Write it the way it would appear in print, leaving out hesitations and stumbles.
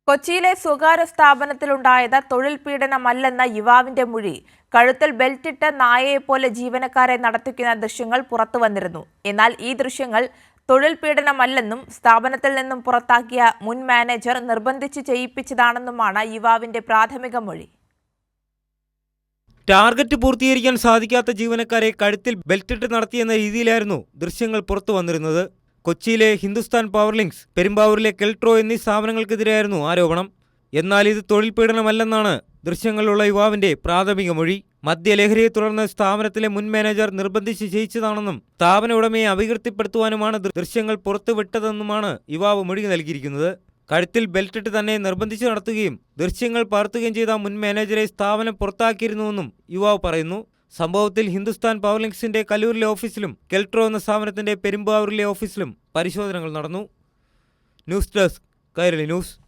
കൊച്ചിയിലെ സ്വകാര്യ സ്ഥാപനത്തിലുണ്ടായത് തൊഴിൽ പീഡനമല്ലെന്ന യുവാവിന്റെ മൊഴി. കഴുത്തിൽ ബെൽറ്റിട്ട് നായയെപ്പോലെ ജീവനക്കാരെ നടത്തിക്കുന്ന ദൃശ്യങ്ങൾ പുറത്തുവന്നിരുന്നു. എന്നാൽ ഈ ദൃശ്യങ്ങൾ തൊഴിൽ പീഡനമല്ലെന്നും സ്ഥാപനത്തിൽ നിന്നും പുറത്താക്കിയ മുൻ മാനേജർ നിർബന്ധിച്ച് ചെയ്യിപ്പിച്ചതാണെന്നുമാണ് യുവാവിന്റെ പ്രാഥമിക മൊഴി. ടാർഗറ്റ് പൂർത്തീകരിക്കാൻ സാധിക്കാത്ത ജീവനക്കാരെ കഴുത്തിൽ ബെൽറ്റിട്ട് നടത്തിയെന്ന രീതിയിലായിരുന്നു ദൃശ്യങ്ങൾ പുറത്തു വന്നിരുന്നത്. കൊച്ചിയിലെ ഹിന്ദുസ്ഥാൻ പവർ ലിങ്ക്സ്, പെരുമ്പാവൂരിലെ കെൽട്രോ എന്നീ സ്ഥാപനങ്ങൾക്കെതിരെയായിരുന്നു ആരോപണം. എന്നാൽ ഇത് തൊഴിൽ പീഡനമല്ലെന്നാണ് ദൃശ്യങ്ങളിലുള്ള യുവാവിന്റെ പ്രാഥമിക മൊഴി. മദ്യലഹരിയെ തുടർന്ന് സ്ഥാപനത്തിലെ മുൻ മാനേജർ നിർബന്ധിച്ച് ചെയ്യിച്ചതാണെന്നും സ്ഥാപന ഉടമയെ അപകീർത്തിപ്പെടുത്തുവാനുമാണ് ദൃശ്യങ്ങൾ പുറത്തുവിട്ടതെന്നുമാണ് യുവാവ് മൊഴി നൽകിയിരിക്കുന്നത്. കഴുത്തിൽ ബെൽറ്റിട്ട് തന്നെ നിർബന്ധിച്ച് നടത്തുകയും ദൃശ്യങ്ങൾ പകർത്തുകയും ചെയ്ത മുൻ മാനേജരെ സ്ഥാപനം പുറത്താക്കിയിരുന്നുവെന്നും യുവാവ് പറയുന്നു. സംഭവത്തിൽ ഹിന്ദുസ്ഥാൻ പവർ ലിങ്ക്സിന്റെ കല്ലൂരിലെ ഓഫീസിലും കെൽട്രോ എന്ന സ്ഥാപനത്തിന്റെ പെരുമ്പാവൂരിലെ ഓഫീസിലും പരിശോധനകൾ നടന്നു. News desk, Kairali news.